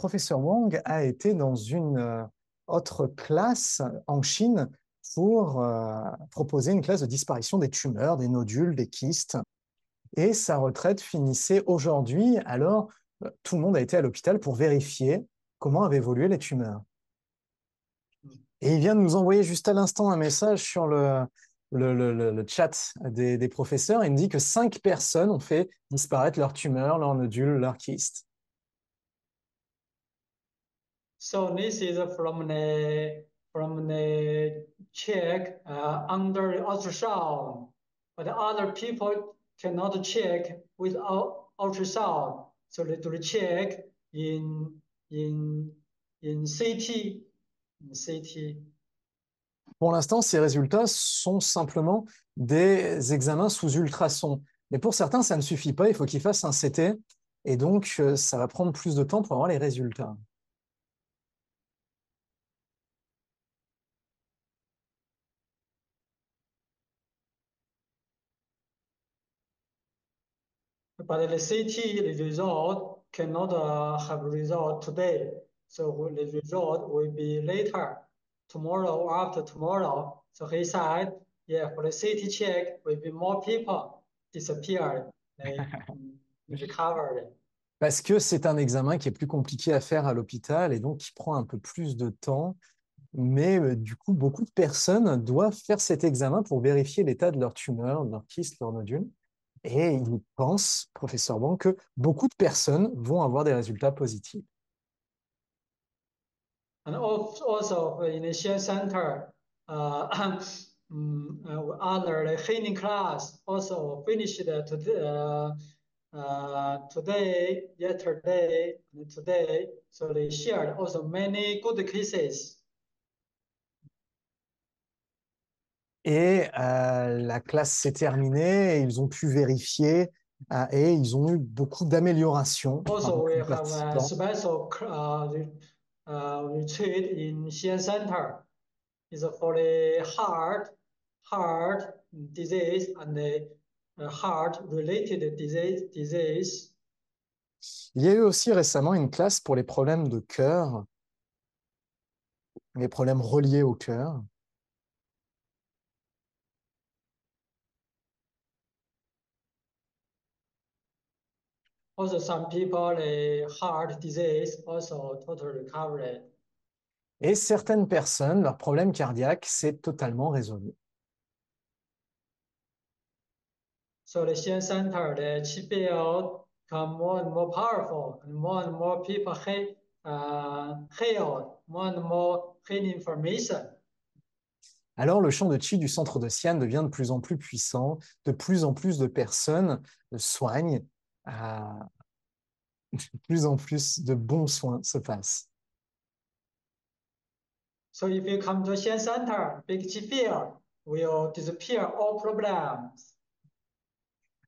professeur Wang a été dans une autre classe en Chine pour proposer une classe de disparition des tumeurs, des nodules, des kystes. Et sa retraite finissait aujourd'hui, alors tout le monde a été à l'hôpital pour vérifier comment avaient évolué les tumeurs. Et il vient de nous envoyer juste à l'instant un message sur le chat des professeurs. Il me dit que 5 personnes ont fait disparaître leurs tumeurs, leurs nodules, leurs kystes. So this is from the check under the ultrasound, but other people cannot check without ultrasound. So they do the check in CT. Pour l'instant, ces résultats sont simplement des examens sous ultrasons. Mais pour certains, ça ne suffit pas. Il faut qu'ils fassent un CT. Et donc, ça va prendre plus de temps pour avoir les résultats. But the CT the result cannot have result today. So the result will be later, tomorrow or after tomorrow. So he said, yeah, for the CT check, will be more people disappeared, they recovered. Parce que c'est un examen qui est plus compliqué à faire à l'hôpital et donc qui prend un peu plus de temps. Mais du coup, beaucoup de personnes doivent faire cet examen pour vérifier l'état de leur tumeur, de leur kyste, leur nodule. Et il pense, professeur Wang, que beaucoup de personnes vont avoir des résultats positifs. And also in the Xian Center, other the training class also finished today, yesterday, and today. So they shared also many good cases. Et la classe s'est terminée, et ils ont pu vérifier et ils ont eu beaucoup d'améliorations. Also, we have a special retreat in Xian Center. It's for the heart disease and the heart-related disease. Il y a eu aussi récemment une classe pour les problèmes de cœur, les problèmes reliés au cœur. Also, some people, the heart disease also totally recovered. Et certaines personnes, leur problème cardiaque s'est totalement résolu. So the Xian Center, the Qi field become more and more powerful, and more people healed, more and more healing information. Alors, le champ de Qi du centre de Xi'an devient de plus en plus puissant, de plus en plus de personnes le soignent, de plus en plus de bons soins se passent. So if you come to Xian Center, big Qi field will disappear all problems.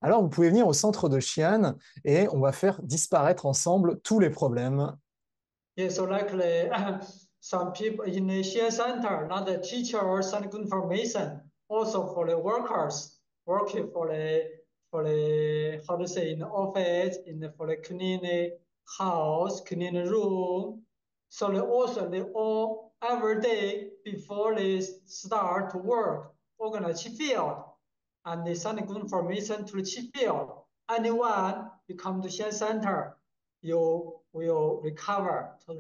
Alors, vous pouvez venir au centre de Xi'an et on va faire disparaître ensemble tous les problèmes. Yeah, so likely some people in the Xian Center, not the teachers, send good information, also for the workers working for the how to say in the office, for the clean house, clean room. So they all every day before they start to work, organize Qi field, and they send good information to the Qi field. Anyone you come to Xian Center, you will recover in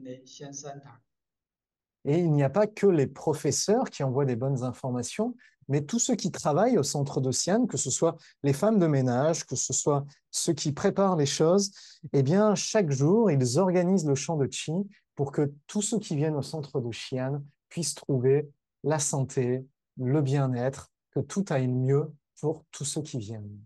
the Xian Center. Et il n'y a pas que les professeurs qui envoient des bonnes informations, mais tous ceux qui travaillent au centre de Xi'an, que ce soit les femmes de ménage, que ce soit ceux qui préparent les choses, eh bien, chaque jour, ils organisent le champ de Qi pour que tous ceux qui viennent au centre de Xi'an puissent trouver la santé, le bien-être, que tout aille mieux pour tous ceux qui viennent.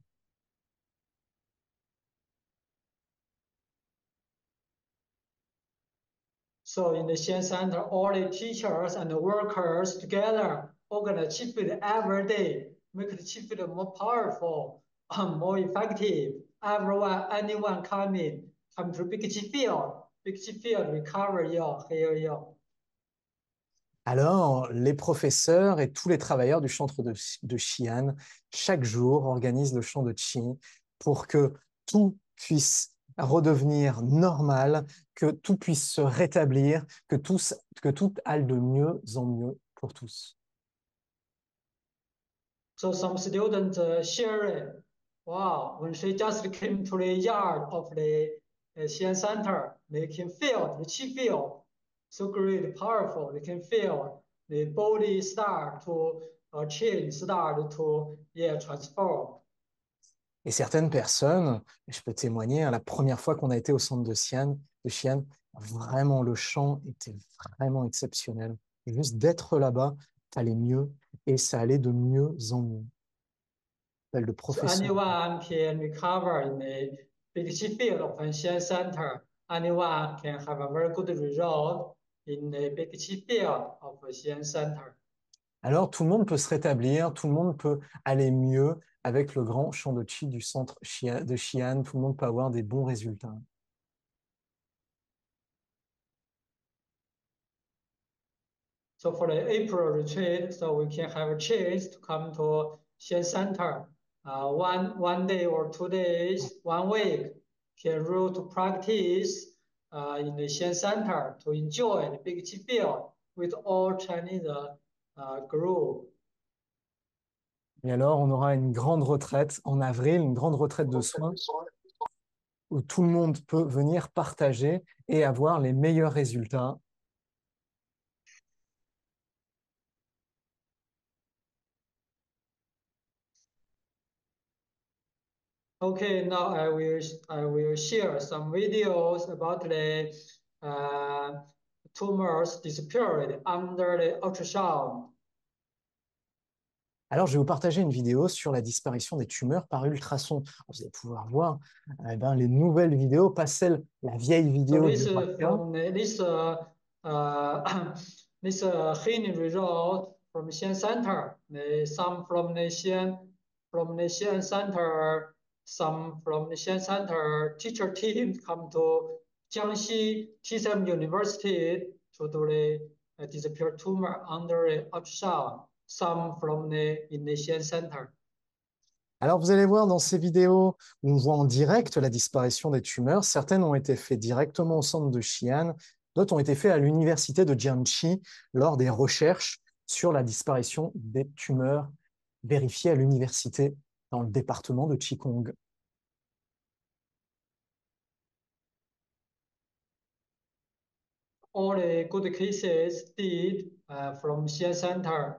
So in the Xian Center, all the teachers and the workers together organize Qi field every day, make the Qi field more powerful, more effective. Anyone come to big Qi field, recover you, heal you. Alors, les professeurs et tous les travailleurs du centre de Xi'an, chaque jour, organisent le champ de Qi pour que tout puisse redevenir normal, que tout puisse se rétablir, que tout aille de mieux en mieux pour tous. So some students share it. Wow, when she just came to the yard of the Xian Center, they can feel, the chi feel so great, powerful. They can feel the body start to change, start to transform. Et certaines personnes, je peux témoigner, hein, la première fois qu'on a été au centre de Xi'an, vraiment le chant était vraiment exceptionnel. Juste d'être là-bas, ça allait mieux et ça allait de mieux en mieux. Le So professeur. anyone can recover in the big chi field of Xian Center. Anyone can have a very good result in the big chi field of Xian Center. Alors tout le monde peut se rétablir, tout le monde peut aller mieux avec le grand champ de chi du centre de Xi'an, tout le monde peut avoir des bons résultats. So for the April retreat, so we can have a chance to come to Xian Center. One day or 2 days, 1 week, can route to practice in the Xian Center to enjoy the Big Chi field with all Chinese group. Et alors on aura une grande retraite en avril, une grande retraite de soins où tout le monde peut venir partager et avoir les meilleurs résultats. Okay, now I will share some videos about the tumors disappeared under the ultrasound. Alors, je vais vous partager une vidéo sur la disparition des tumeurs par ultrason. Vous allez pouvoir voir les nouvelles vidéos, pas la vieille So vidéo du this Rwanda. from this this healing result from Xian Center. Some from the Xian Center, some from the Xian Center teacher team come to Jiangxi TSM University to do the disappeared tumor under the ultrasound. Some from in the Xian Center. Alors, vous allez voir dans ces vidéos où on voit en direct la disparition des tumeurs, certaines ont été faites directement au centre de Xi'an, d'autres ont été faites à l'université de Jiangxi lors des recherches sur la disparition des tumeurs vérifiées à l'université dans le département de Qikong. All the good cases did from Xian Center,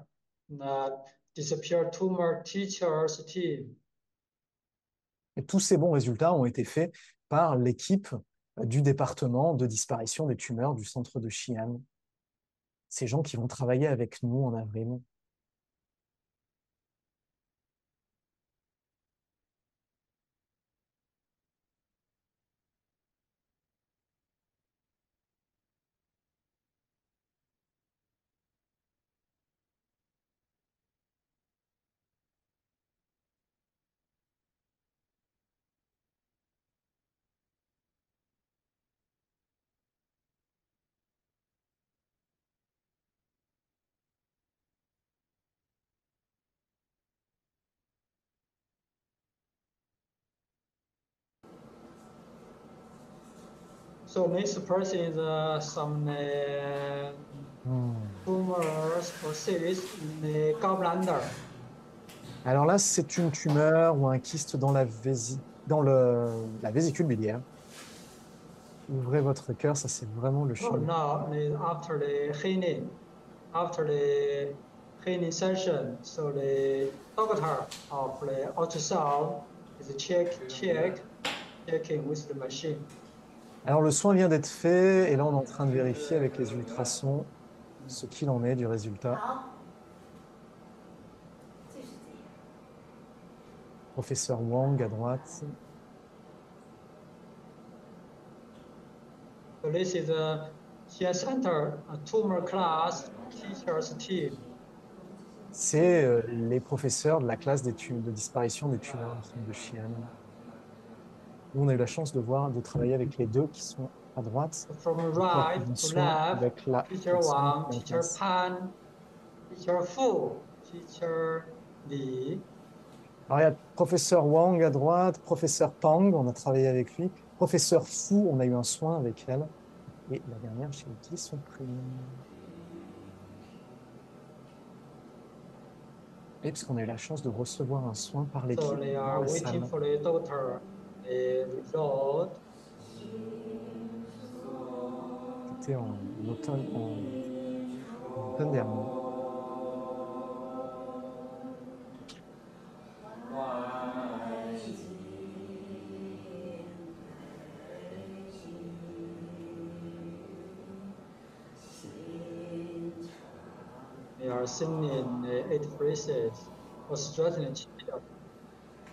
disappeared tumor teachers team. Et tous ces bons résultats ont été faits par l'équipe du département de disparition des tumeurs du centre de Xi'an. Ces gens qui vont travailler avec nous en avril. So this person is some tumors or cysts in the gallbladder. Alors là, c'est une tumeur ou un kyste dans la vésicule biliaire. Ouvrez votre cœur, ça c'est vraiment le So champ. now after the healing session, so the doctor of the ultrasound is checking with the machine. Alors le soin vient d'être fait et là on est en train de vérifier avec les ultrasons ce qu'il en est du résultat. Professeur Wang à droite. So this is a Xian Center a tumor class teachers team. C'est les professeurs de la classe de disparition des tumeurs de Xi'an. On a eu la chance de travailler avec les deux qui sont à droite. From right to left, teacher Wang, teacher Pan, teacher Fu, teacher Li. Alors, il y a professeur Wang à droite, professeur Pang, on a travaillé avec lui, Professeur Fou, on a eu un soin avec elle. Et la dernière, j'ai oublié son prénom. Et parce qu'on a eu la chance de recevoir un soin par So l'équipe they dans are la waiting salle. for the doctor result. C'était en automne, en automne dernier. They are singing 8 phrases for strengthening qi.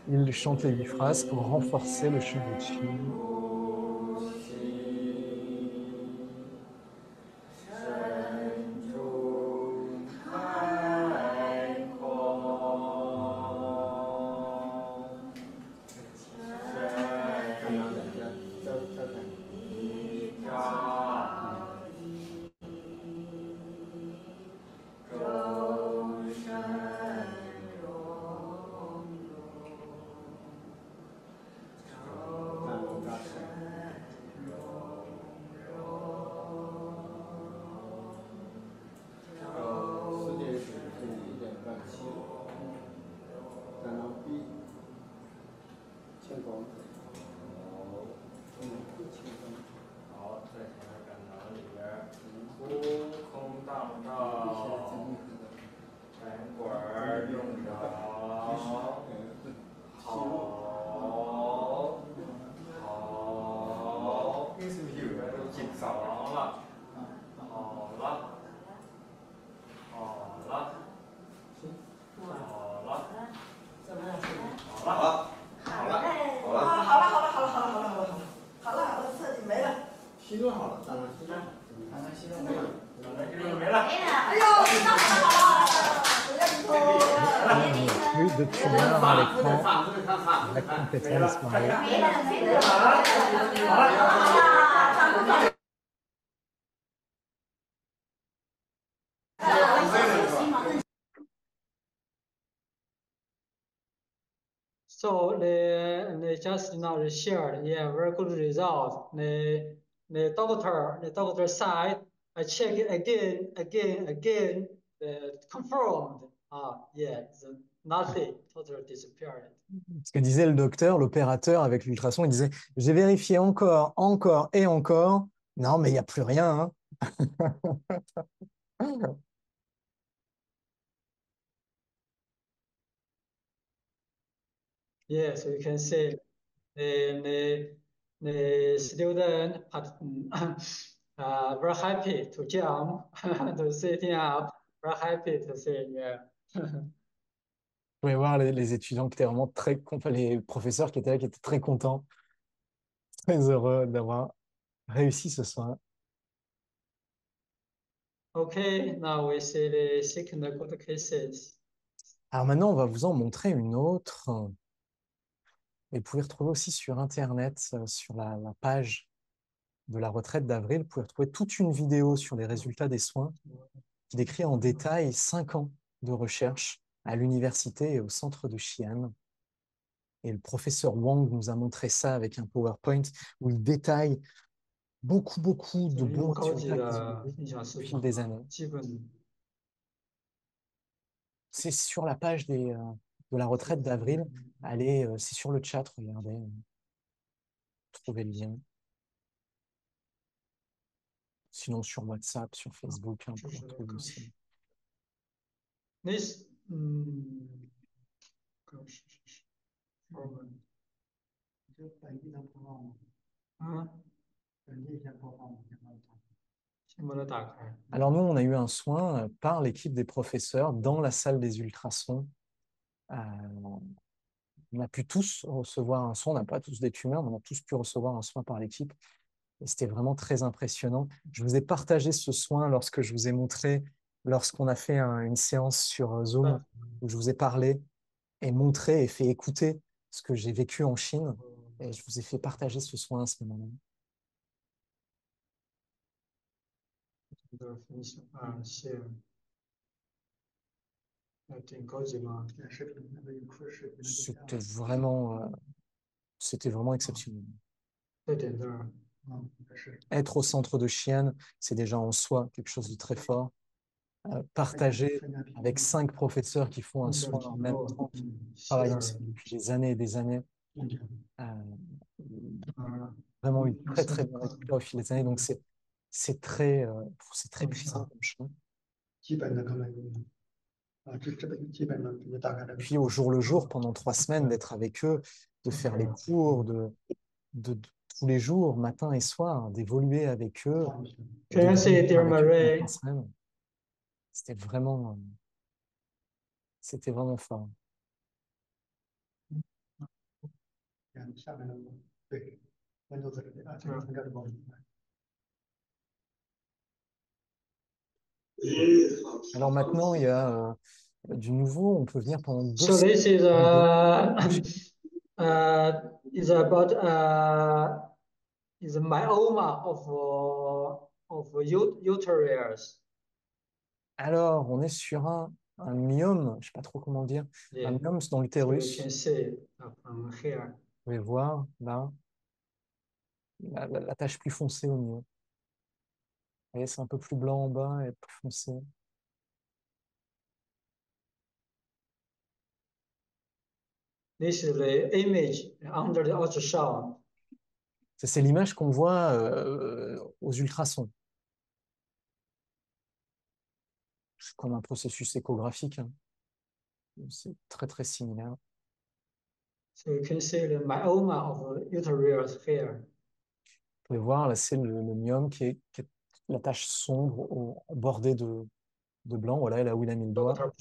Il chante les 8 phrases pour renforcer le chant de Qi. Plus de tumeurs à l'écran. La complètement disparu. So they just now shared, yeah, very good result. The doctor said, I check it again, confirmed. Yeah, nothing, totally disappeared. Ce que disait le docteur, l'opérateur avec l'ultrason, il disait, j'ai vérifié encore, encore et encore. Non, mais il n'y a plus rien. Yeah, so you can see the student very happy to jump, to sitting up, very happy to see, yeah. Vous pouvez voir les étudiants qui étaient vraiment très contents, les professeurs qui étaient là, qui étaient très contents, très heureux d'avoir réussi ce soin. Okay, now we see the second good cases. Alors maintenant, on va vous en montrer une autre. Et vous pouvez retrouver aussi sur Internet, sur la page de la retraite d'avril, vous pouvez retrouver toute une vidéo sur les résultats des soins qui décrit en détail 5 ans de recherche à l'université et au centre de Xi'an. Et le professeur Wang nous a montré ça avec un PowerPoint où il détaille beaucoup de bons 用高级 résultats qu'ils ont 的 eu 印象 au 系 fil 统 des 啊，années. 基本 C'est sur la page de la retraite d'avril. Allez, c'est sur le chat, regardez, trouvez le lien. Sinon, sur WhatsApp, sur Facebook, hein, vous 就 pouvez 是 retrouver 更 aussi. 是那是更是我们啊，先把它打开。 Alors nous, on a eu un soin par l'équipe des professeurs dans la salle des ultrasons. Euh, on a pu tous recevoir un soin, on n'a pas tous des tumeurs, mais on a tous pu recevoir un soin par l'équipe. Et c'était vraiment très impressionnant. Je vous ai partagé ce soin lorsque je vous ai montré, lorsqu'on a fait une séance sur Zoom, où je vous ai parlé et montré et fait écouter ce que j'ai vécu en Chine. Et je vous ai fait partager ce soin à ce moment-là. 的分享啊，是挺高级嘛。C'était vraiment, c'était vraiment exceptionnel. Être au centre de Xi'an, c'est déjà en soi quelque chose de très fort. Partager avec 5 professeurs qui font un soin en même temps, qui travaillent ensemble depuis des années et des années. Euh, Vraiment eu très très bon résultat au fil des années. Donc c'est très puissant comme chant. Puis au jour le jour, pendant 3 semaines, d'être avec eux, de faire les cours de tous les jours, matin et soir, d'évoluer avec eux, de Can you say, grandir dear avec eux pendant Marie, 3 semaines. C'était vraiment, c'était vraiment fort. Alors maintenant, il y a du nouveau, on peut venir pendant 2 so semaines. this is about is a myoma of uterus. Alors, on est sur un myome, je ne sais pas trop comment dire, un Yeah. myome dans So you can l'utérus. see from here. Vous pouvez voir là, la tache plus foncée au milieu. Vous voyez, c'est un peu plus blanc en bas et plus foncé. This is the image under the ultrasound. C'est l'image qu'on voit aux ultrasons. C'est comme un processus échographique, hein. C'est très très similaire. So you can see the myoma of the uterus here. Vous pouvez voir, là, c'est le myome qui est la tache sombre bordée de blanc. Voilà, là où il a mis le doigt. Water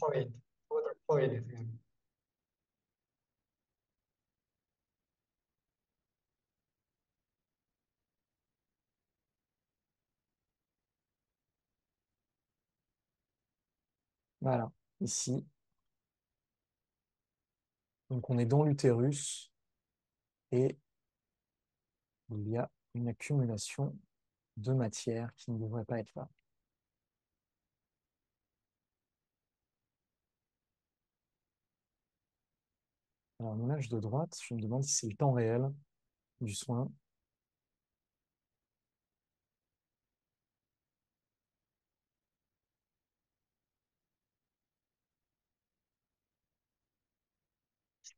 point here. Voilà, ici. Donc on est dans l'utérus et il y a une accumulation de matière qui ne devrait pas être là. Alors, l'image de droite, je me demande si c'est le temps réel du soin.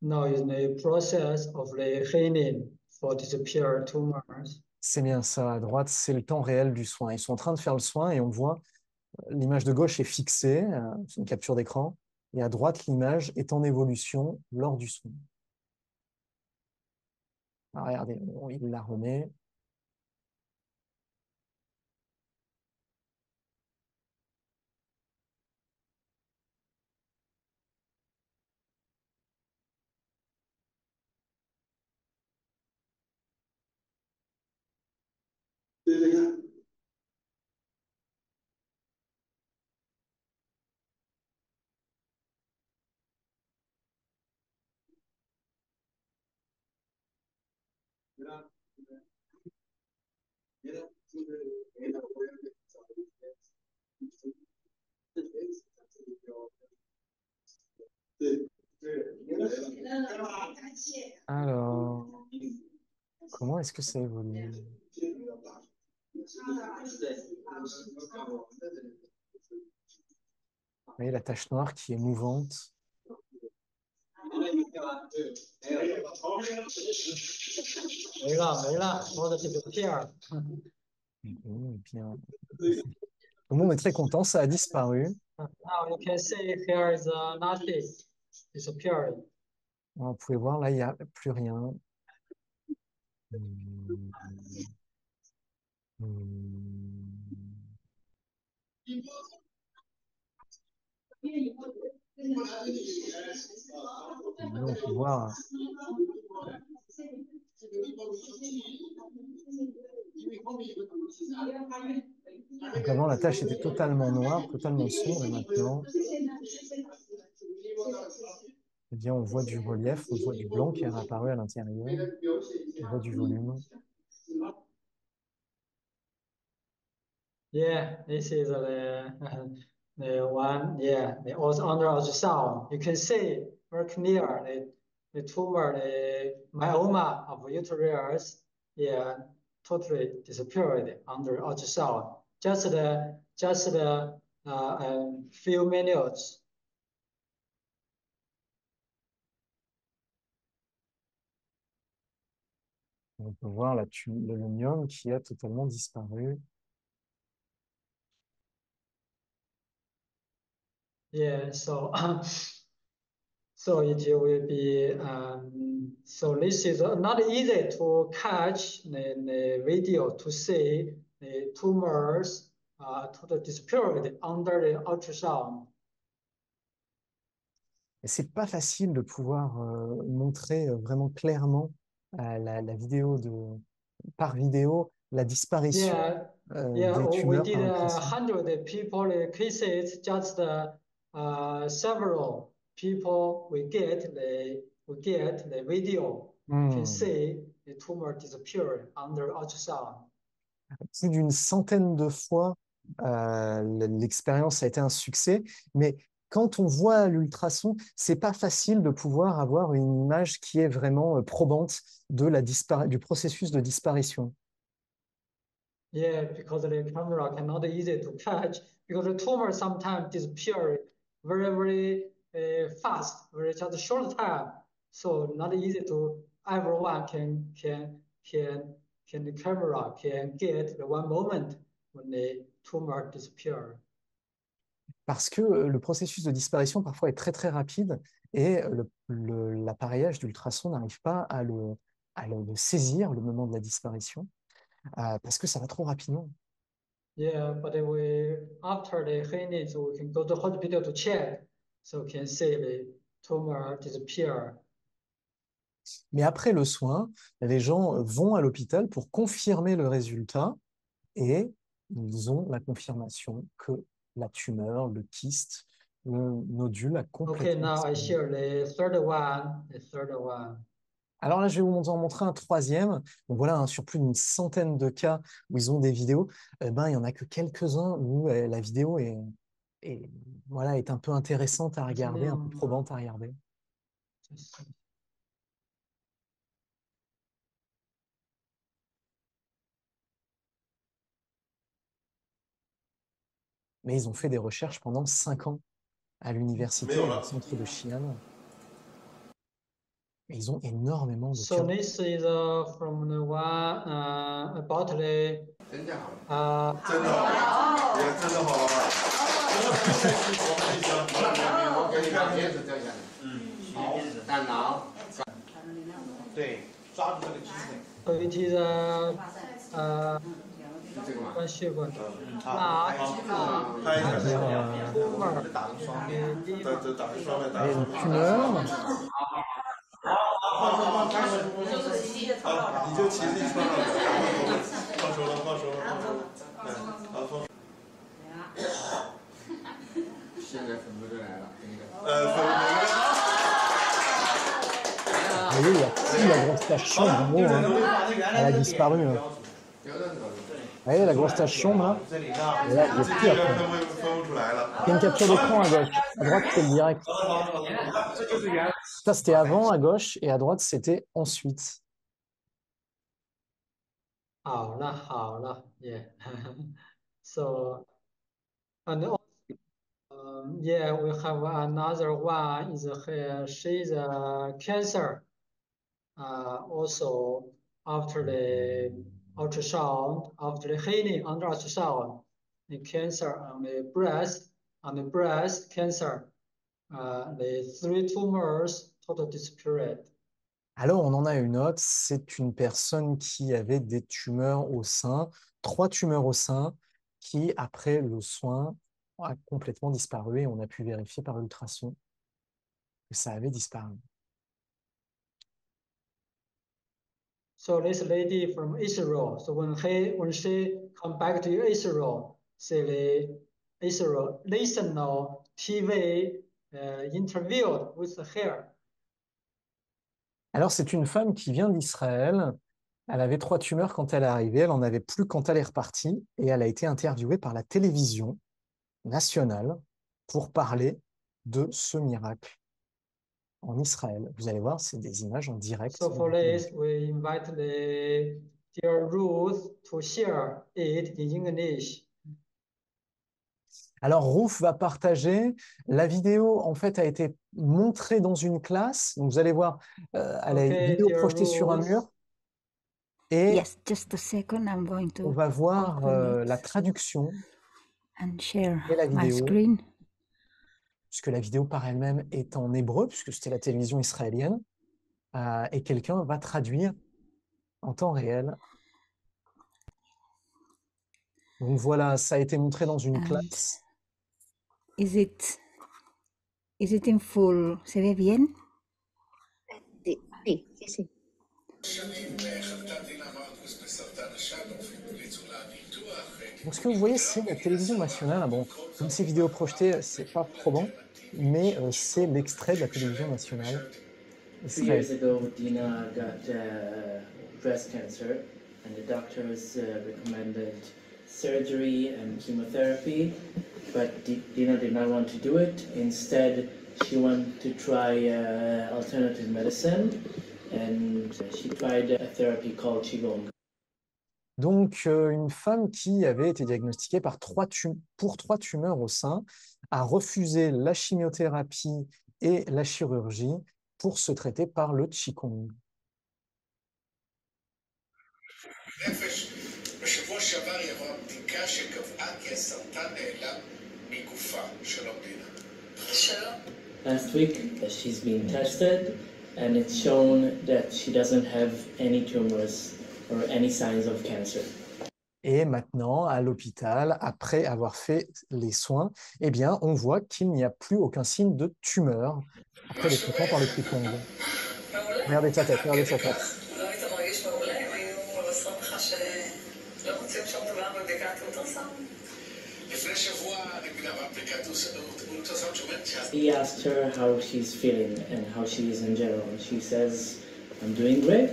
Now is the process of the healing for disappeared tumors. C'est bien ça, à droite, c'est le temps réel du soin. Ils sont en train de faire le soin et on voit l'image de gauche est fixée, c'est une capture d'écran, et à droite, l'image est en évolution lors du soin. Alors, regardez, il la remet. Alors, comment est-ce que ça évolue? Vous voyez la tache noire qui est mouvante. Bien. Tout le monde est très content, ça a disparu. Now you can see here is nothing disappearing. Vous pouvez voir, là, il n'y a plus rien. Hmm. Là, on peut voir. Donc avant, la tache était totalement noire, totalement sombre, et maintenant, eh bien, on voit du relief, on voit du blanc qui est apparu à l'intérieur, on voit du volume. Yeah, this is the one. Yeah, the also under ultrasound, you can see very clear the tumor, the myoma of uterus. yeah, totally disappeared under ultrasound. Just the few minutes. On peut voir le lunium qui a totalement disparu. Yeah, so so it will be so this is not easy to catch the video to see the tumors totally disappeared under the ultrasound. Et c'est pas facile de pouvoir montrer vraiment clairement la vidéo par vidéo la disparition Yeah, yeah, des we tumeurs did par ultrason. 100 people cases, just several people we get the video can see the tumor disappear under ultrasound. Plus d'une centaine de fois, l'expérience a été un succès, mais quand on voit l'ultrason, c'est pas facile de pouvoir avoir une image qui est vraiment probante du processus de disparition. Yeah, because the camera cannot easy to catch because the tumor sometimes disappear very fast, very just short time. So not easy to everyone can the camera can get the one moment when the tumor disappear. Parce que le processus de disparition parfois est très très rapide et l'appareillage d'ultrason n'arrive pas le saisir, le moment de la disparition, parce que ça va trop rapidement. Yeah, but we after the healing, so we can go to hospital to check, so can see the tumor disappear. Mais après le soin, les gens vont à l'hôpital pour confirmer le résultat et ils ont la confirmation que la tumeur, le kyste, le nodule a Okay, complètement now I disparu. share the third one. The third one. Alors là, je vais vous en montrer un troisième. Donc voilà, hein, sur plus d'une centaine de cas où ils ont des vidéos, il n'y en a que quelques-uns où la vidéo voilà, est un peu intéressante à regarder, un peu probante à regarder. Mais ils ont fait des recherches pendant 5 ans à l'université, au centre de Xi'an. Et ils ont énormément de So cas. this is from the one about the 真的，也真的好老板。胆囊，对，抓住这个机会。so it is 这个嘛，关血管好，拍一下，tumor 打成双面。这打成双面，打 Et 成 une 双面。 tumeur, 放，你就骑自己穿上去，放手了，放手了，放手了，好，放。现在粉就来了，vous voyez, il y a plus la grosse tache sombre en haut, hein. Elle a disparu. Vous voyez la grosse tache sombre là? Et là, il n'y a plus après. 分不出来了。 Il y a une capture d'écran à gauche. À droite, c'était le direct. Ça, c'était avant à gauche et à droite, c'était ensuite. 好了好了 yeah so and yeah we have another one is she's a cancer also after the ultrasound after the healing under ultrasound the cancer on the breast cancer the 3 tumors totally disappeared. Alors, on en a une autre. C'est une personne qui avait des tumeurs au sein, 3 tumeurs au sein, qui, après le soin, a complètement disparu et on a pu vérifier par ultrason que ça avait disparu. So this lady from Israel, so when she come back to Israel, see the Israel national TV interviewed with her. Alors, c'est une femme qui vient d'Israël. Elle avait 3 tumeurs quand elle est arrivée. Elle en avait plus quand elle est repartie. Et elle a été interviewée par la télévision nationale pour parler de ce miracle en Israël. Vous allez voir, c'est des images en direct. So for this, we invite the their rules to share it in English. Alors, Ruth va partager. La vidéo, en fait, a été montrée dans une classe. Donc, vous allez voir, elle a une Okay, vidéo their projetée sur un rules. mur. Et Yes, just a second. I'm going on to va voir open it la traduction and share et la my vidéo, screen. puisque la vidéo par elle-même est en hébreu, puisque c'était la télévision israélienne. Et quelqu'un va traduire en temps réel. Donc voilà, ça a été montré dans une And classe. Is it in full? ¿Se ve bien? Sí, sí, sí, sí. Donc ce que vous voyez, c'est la télévision nationale. Bon, comme ces vidéos projetées, c'est pas probant, mais c'est l'extrait de la télévision nationale. 2 years ago, Dina got breast cancer, and the doctors recommended surgery and chemotherapy, but Dina did not want to do it. Instead, she wanted to try alternative medicine, and she tried a therapy called Qigong. Donc, une femme qui avait été diagnostiquée pour 3 tumeurs au sein a refusé la chimiothérapie et la chirurgie pour se traiter par le Qigong. Last week, she's been tested, and it's shown that she doesn't have any tumors or any signs of cancer. Et maintenant, à l'hôpital, après avoir fait les soins, eh bien, on voit qu'il n'y a plus aucun signe de tumeur après le traitement par le Qigong. Regardez sa tête, regardez sa tête. He asked her how she's feeling and how she is in general, and she says, "I'm doing great."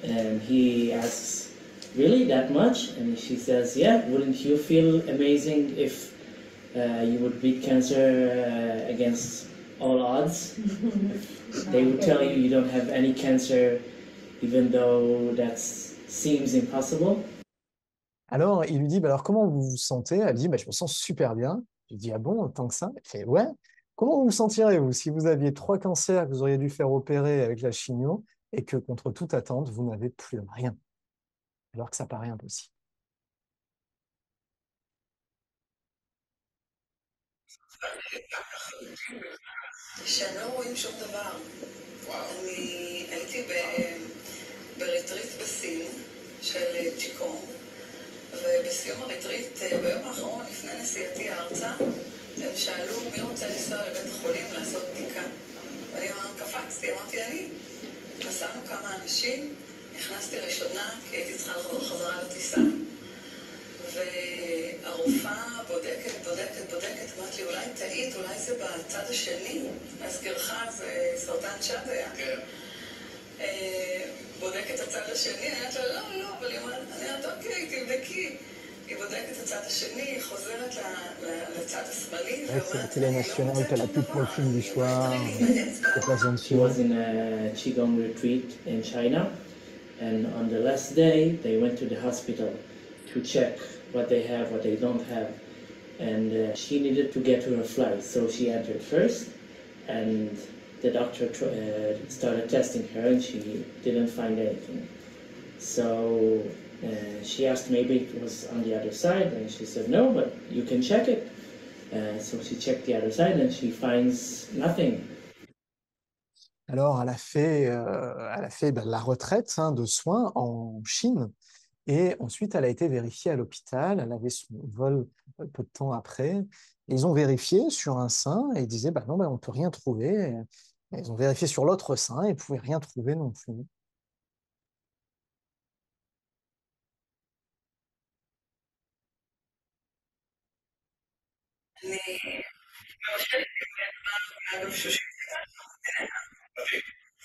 And he asks, "Really, that much?" And she says, "Yeah, wouldn't you feel amazing if you would beat cancer against all odds? They would tell you you don't have any cancer, even though that seems impossible." Alors, il lui dit, bah, alors comment vous vous sentez? Elle dit, bah, je me sens super bien. Je lui dis, ah bon, tant que ça? Il fait, ouais. Comment vous vous sentirez-vous si vous aviez 3 cancers que vous auriez dû faire opérer avec la chimio et que, contre toute attente, vous n'avez plus rien? Alors que ça paraît impossible. שהם לא רואים שום דבר. אני הייתי בריטריט בסין של צ'יקונג, ובסיום הריטריט, ביום האחרון לפני נסיעתי הארצה, הם שאלו מי רוצה לנסוע לבית החולים לעשות בדיקה. ואני קפצתי, אמרתי אני. נסענו כמה אנשים, נכנסתי ראשונה כי הייתי צריכה לחזור חזרה לטיסה, והרופאה בודקת, אמרת לי, אולי טעית, אולי זה בצד השני, להזכירך זה סרטן שד היה. כן. בודקת את הצד השני, אני אומרת לה, לא, אבל היא אומרת, אני אומרת, אוקיי, תבדקי. היא בודקת את הצד השני, חוזרת לצד השמאלי, ואומרת, télé nationale qui a la plus prochaine du soir, She was in a Qigong retreat in China, and on the last day, they went to the hospital to check what they have, what they don't have, and she needed to get to her flight, so she entered first, and the doctor started testing her, and she didn't find anything. So she asked maybe it was on the other side, and she said no, but you can check it. So she checked the other side, and she finds nothing. Alors, elle a fait la retraite de soins en Chine. Et ensuite, elle a été vérifiée à l'hôpital. Elle avait son vol peu de temps après. Ils ont vérifié sur un sein et ils disaient, bah non, bah, on ne peut rien trouver. Et ils ont vérifié sur l'autre sein et ils ne pouvaient rien trouver non plus.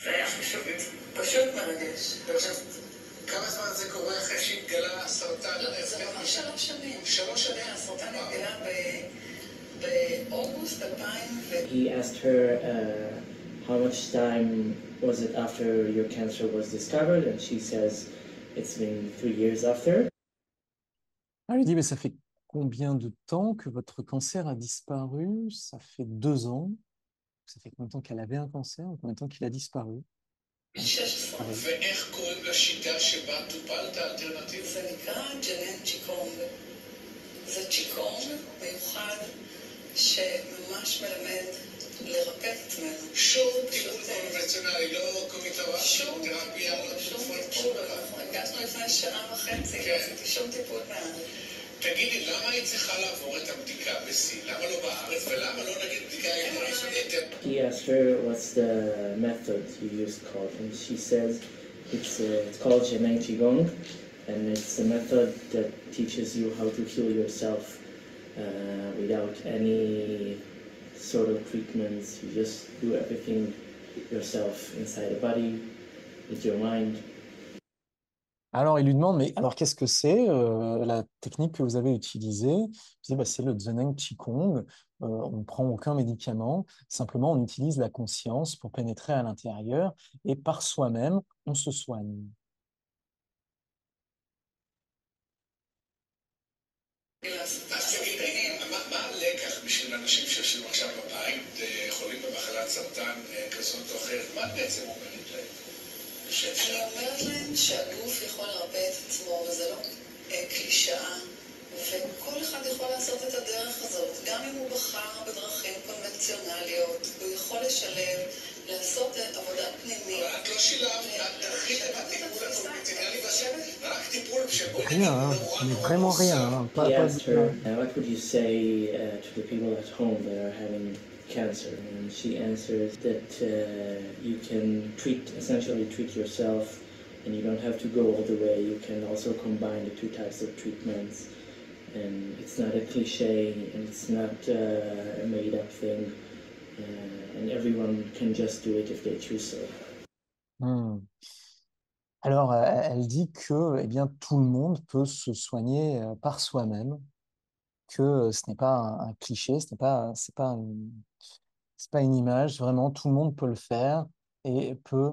זה היה פשוט מרגש. כמה זמן זה קורה אחרי שהתגלה הסרטן? זה ממש 3 שנים. 3 שנים? הסרטן התגלה באוגוסט 2000. He asked her how much time was it after your cancer was discovered, and she says It's been 3 years after. Elle lui dit, mais ça fait combien de temps que votre cancer a disparu? Ça fait 2 ans. Ça fait combien de temps qu'elle avait un cancer? Combien de temps qu'il a disparu? ואיך קוראים לשיטה שבה טופלת האלטרנטיבה? זה נקרא ג'נן צ'יקונג. זה צ'יקונג מיוחד שממש מלמד לרפא את עצמנו. שום טיפול קונבנציונלי, לא קומיטרה, שום תרפיה, שום טיפול. הגענו לפני שעה וחצי, עשיתי שום טיפול בארץ. תגידי, למה היא צריכה לעבור את הבדיקה בסין? למה לא בארץ? ולמה לא נגיד בדיקה אינטרנטית? He asked her what's the method you used called, and she says it's called Zheneng Qigong, and it's a method that teaches you how to heal yourself without any sort of treatments. You just do everything yourself inside the body, with your mind. Alors, il lui demande, mais alors qu'est-ce que c'est la technique que vous avez utilisée? Il dit, bah, c'est le Zheneng Qigong. On ne prend aucun médicament, simplement on utilise la conscience pour pénétrer à l'intérieur et par soi-même, on se soigne. מה הלקח בשביל אנשים שיושבים עכשיו בבית, חולים במחלת סרטן כזאת או אחרת? מה בעצם אומרת להם? אני אומרת להם שהגוף יכול לרפא את עצמו, וזה לא קלישאה, וכל אחד יכול לעשות את הדרך הזאת, גם אם הוא בחר בדרכים קונבנציונליות, הוא יכול לשלב, לעשות עבודה פנימית. אבל את לא שילמת, את דרכית את הטיפול הקונבנציונלי בשבת, רק טיפול שבו... Rien, mais vraiment rien. He asked her, what would you say to the people at home that are having cancer? And she answers that you can essentially treat yourself, and you don't have to go all the way. You can also combine the two types of treatments, and it's not a cliche, and it's not a made-up thing, and everyone can just do it if they choose so. Alors, elle dit que eh bien, tout le monde peut se soigner par soi-même, que ce n'est pas un cliché, c'est pas une image, vraiment, tout le monde peut le faire et peut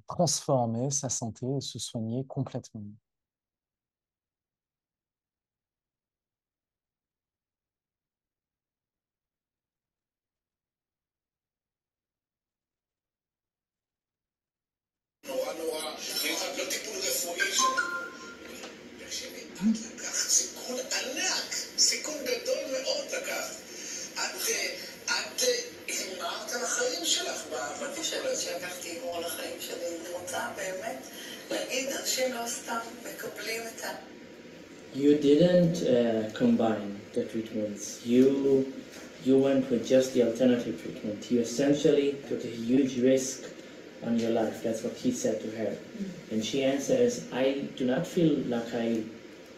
transformer sa santé et se soigner complètement. נורא נורא, מיוחד לא טיפול רפואי של... את לקחת סיכון ענק, סיכון גדול מאוד לקחת. את הימרת על החיים שלך בטיפול הזה. שלקחתי הימור על החיים שלי. אני רוצה באמת להגיד, אנשים לא סתם מקבלים את ה... You didn't combine the treatments. You went with just the alternative treatment. You essentially took a huge risk on your life. That's what he said to her. And she answers, I do not feel like I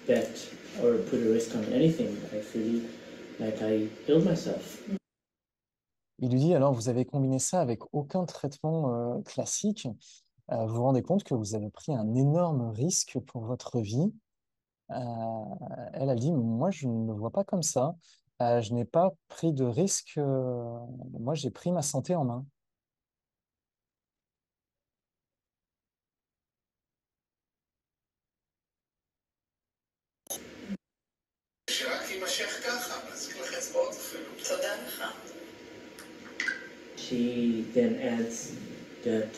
bet or put a risk on anything. I feel like I healed myself. Il lui dit, alors vous avez combiné ça avec aucun traitement classique. Vous vous rendez compte que vous avez pris un énorme risque pour votre vie. Elle a dit, moi je ne le vois pas comme ça. Je n'ai pas pris de risque. Moi j'ai pris ma santé en main. She then adds that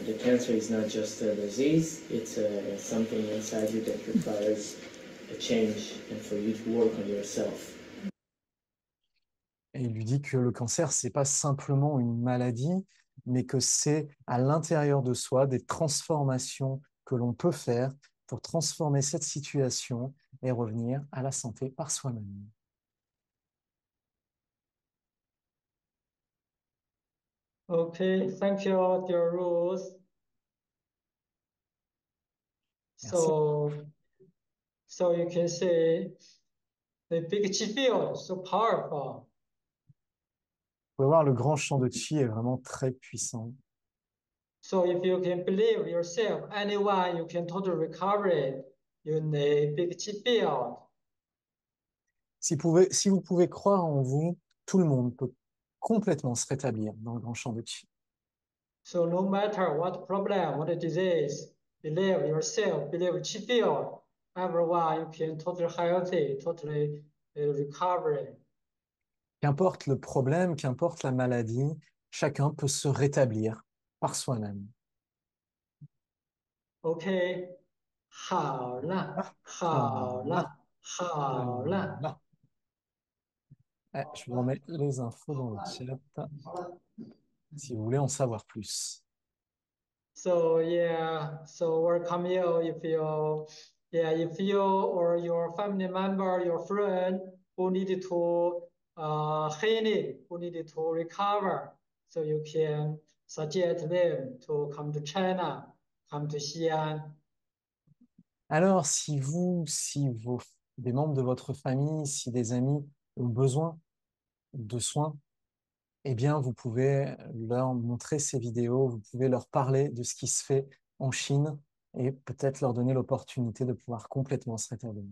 the cancer is not just a disease, it's something inside you that requires a change and for you to work on yourself. Et il lui dit que le cancer, c'est pas simplement une maladie, mais que c'est à l'intérieur de soi des transformations que l'on peut faire pour transformer cette situation et revenir à la santé par soi-même. Okay, thank you, dear Ruth. So you can see the big chi field so powerful. Vous pouvez voir, le grand champ de Qi est vraiment très puissant. So if you can believe yourself, anyone, you can totally recover it in the big chi field. Si vous pouvez croire en vous, tout le monde peut complètement se rétablir dans le grand champ de Qi. So no matter what problem, what disease, believe yourself, believe chi feel. Everyone, you can totally healthy, totally recovery. Qu'importe le problème, qu'importe la maladie, chacun peut se rétablir par soi-même. OK，好了，Ah, 好 ah, 了，好了。 là. Je vous remets les infos dans le chat si vous voulez en savoir plus. So yeah, so welcome you if you, yeah, if you or your family member, your friend who needed to healing, who needed to recover, so you can suggest them to come to China, come to Xi'an. Alors, si des membres de votre famille, si des amis ont besoin de soins, eh bien, vous pouvez leur montrer ces vidéos, vous pouvez leur parler de ce qui se fait en Chine et peut-être leur donner l'opportunité de pouvoir complètement se rétablir.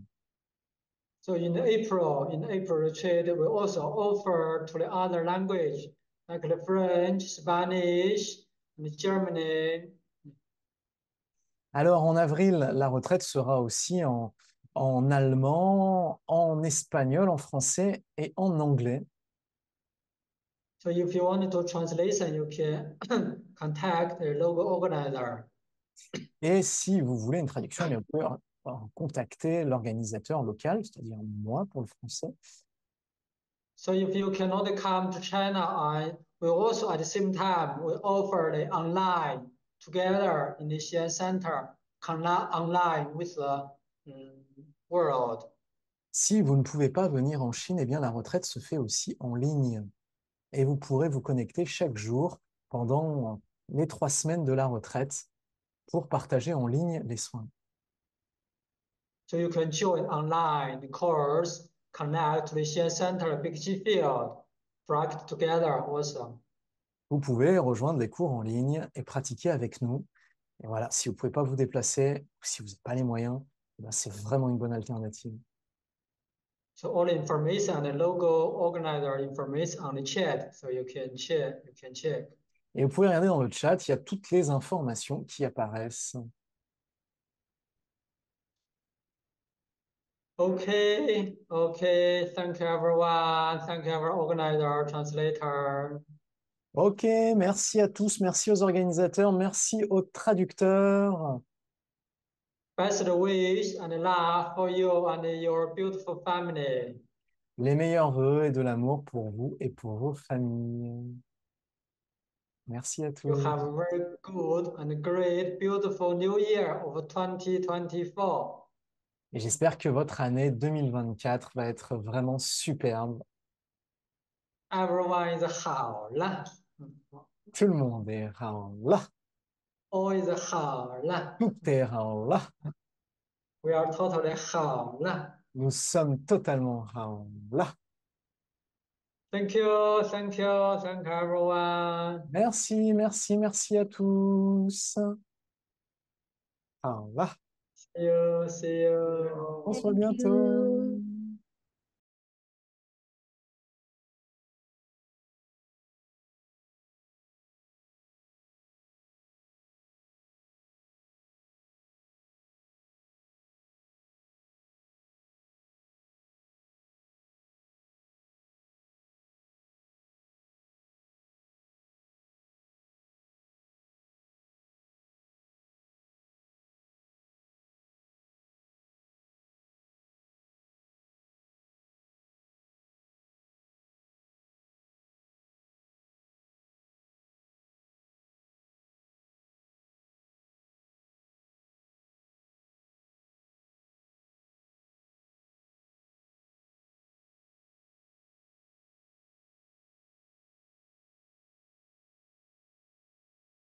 So in April retreat, we also offer to the other language, like the French, Spanish, and Germany. Alors, en avril, la retraite sera aussi en allemand, en espagnol, en français et en anglais. So if you want to translation, you can contact the local organizer. Et si vous voulez une traduction, eh bien, vous pouvez contacter l'organisateur local, c'est-à-dire moi pour le français. So if you cannot come to China, we also at the same time we offer the online together in the Xi'an Center, online with the world. Si vous ne pouvez pas venir en Chine, eh bien, la retraite se fait aussi en ligne. Et vous pourrez vous connecter chaque jour pendant les 3 semaines de la retraite pour partager en ligne les soins. So you can join online the course, connect to the Xi'an Center, Big G Field, practice together also. Vous pouvez rejoindre les cours en ligne et pratiquer avec nous. Et voilà, si vous ne pouvez pas vous déplacer, ou si vous n'avez pas les moyens, eh bien, c'est vraiment une bonne alternative. So all the information and the logo organizer information on the chat, so you can check. Et vous pouvez regarder dans le chat, il y a toutes les informations qui apparaissent. Okay, thank you everyone, thank you our organizer, translator. Ok, merci à tous, merci aux organisateurs, merci aux traducteurs. Best wish and love for you and your beautiful family. Les meilleurs vœux et de l'amour pour vous et pour vos familles. Merci à You tous. have a very good and great, beautiful new year of 2024. Et j'espère que votre année 2024 va être vraiment superbe. Everyone is 好了. Tout le monde est là. All is 好了. Tout est là. We are totally 好了. Nous sommes totalement là. Thank you, thank you, thank you everyone. Merci, merci, merci à tous. Là. See you, see you. On se voit Thank bientôt. you.